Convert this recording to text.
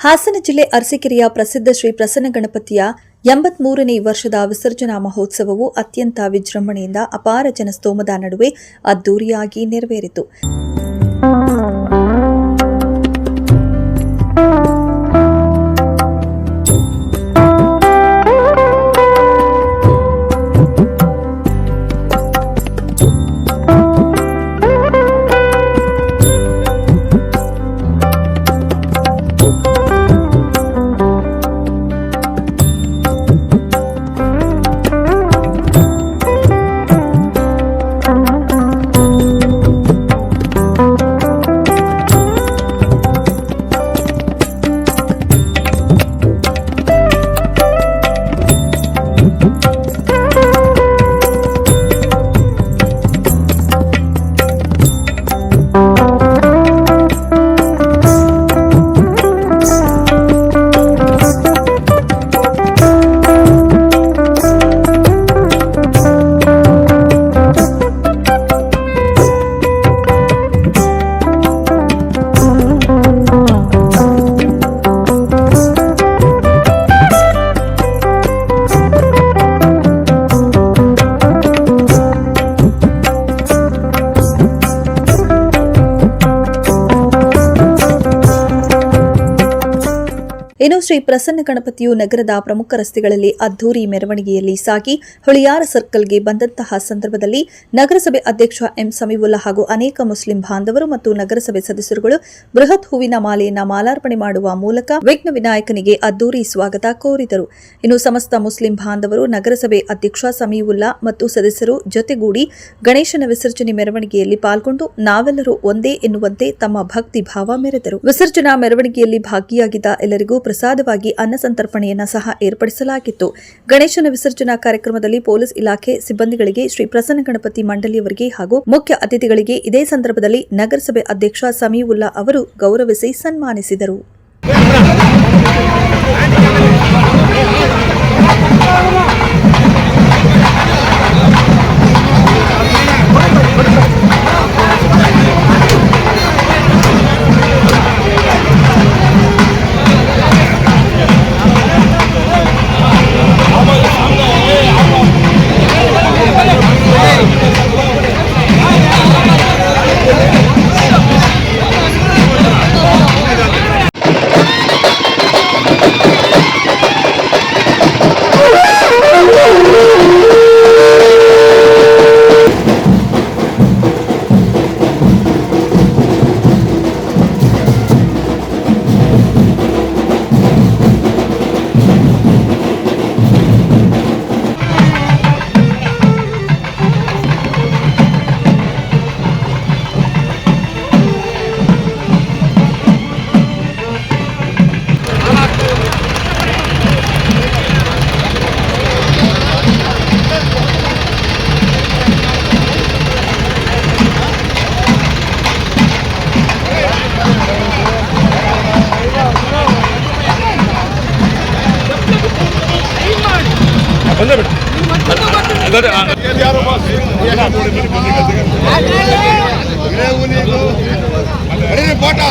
ಹಾಸನ ಜಿಲ್ಲೆ ಅರಸೀಕೆರೆಯ ಪ್ರಸಿದ್ಧ ಶ್ರೀ ಪ್ರಸನ್ನ ಗಣಪತಿಯ 83ನೇ ವರ್ಷದ ವಿಸರ್ಜನಾ ಮಹೋತ್ಸವವು ಅತ್ಯಂತ ವಿಜೃಂಭಣೆಯಿಂದ ಅಪಾರ ಜನಸ್ತೋಮದ ನಡುವೆ ಅದ್ದೂರಿಯಾಗಿ ನೆರವೇರಿತು. ಇನ್ನು ಶ್ರೀ ಪ್ರಸನ್ನ ಗಣಪತಿಯು ನಗರದ ಪ್ರಮುಖ ರಸ್ತೆಗಳಲ್ಲಿ ಅದ್ದೂರಿ ಮೆರವಣಿಗೆಯಲ್ಲಿ ಸಾಗಿ ಹುಳಿಯಾರ ಸರ್ಕಲ್ಗೆ ಬಂದಂತಹ ಸಂದರ್ಭದಲ್ಲಿ ನಗರಸಭೆ ಅಧ್ಯಕ್ಷ ಎಂ ಸಮೀವುಲ್ಲಾ ಹಾಗೂ ಅನೇಕ ಮುಸ್ಲಿಂ ಬಾಂಧವರು ಮತ್ತು ನಗರಸಭೆ ಸದಸ್ಯರುಗಳು ಬೃಹತ್ ಹೂವಿನ ಮಾಲೆಯನ್ನು ಮಾಲಾರ್ಪಣೆ ಮಾಡುವ ಮೂಲಕ ವಿಘ್ನ ವಿನಾಯಕನಿಗೆ ಅದ್ದೂರಿ ಸ್ವಾಗತ ಕೋರಿದರು. ಇನ್ನು ಸಮಸ್ತ ಮುಸ್ಲಿಂ ಬಾಂಧವರು ನಗರಸಭೆ ಅಧ್ಯಕ್ಷ ಸಮೀವುಲ್ಲಾ ಮತ್ತು ಸದಸ್ಯರು ಜೊತೆಗೂಡಿ ಗಣೇಶನ ವಿಸರ್ಜನೆ ಮೆರವಣಿಗೆಯಲ್ಲಿ ಪಾಲ್ಗೊಂಡು ನಾವೆಲ್ಲರೂ ಒಂದೇ ಎನ್ನುವಂತೆ ತಮ್ಮ ಭಕ್ತಿ ಭಾವ ಮೆರೆದರು. ವಿಸರ್ಜನಾ ಮೆರವಣಿಗೆಯಲ್ಲಿ ಭಾಗಿಯಾಗಿದ್ದ ಎಲ್ಲರಿಗೂ ಪ್ರಸಾದವಾಗಿ ಅನ್ನ ಸಂತರ್ಪಣೆಯನ್ನು ಸಹ ಏರ್ಪಡಿಸಲಾಗಿತ್ತು. ಗಣೇಶನ ವಿಸರ್ಜನಾ ಕಾರ್ಯಕ್ರಮದಲ್ಲಿ ಪೊಲೀಸ್ ಇಲಾಖೆ ಸಿಬ್ಬಂದಿಗಳಿಗೆ, ಶ್ರೀ ಪ್ರಸನ್ನ ಗಣಪತಿ ಮಂಡಳಿಯವರಿಗೆ ಹಾಗೂ ಮುಖ್ಯ ಅತಿಥಿಗಳಿಗೆ ಇದೇ ಸಂದರ್ಭದಲ್ಲಿ ನಗರಸಭೆ ಅಧ್ಯಕ್ಷ ಸಮೀವುಲ್ಲಾ ಅವರು ಗೌರವಿಸಿ ಸನ್ಮಾನಿಸಿದರು. ಫೋಟೋ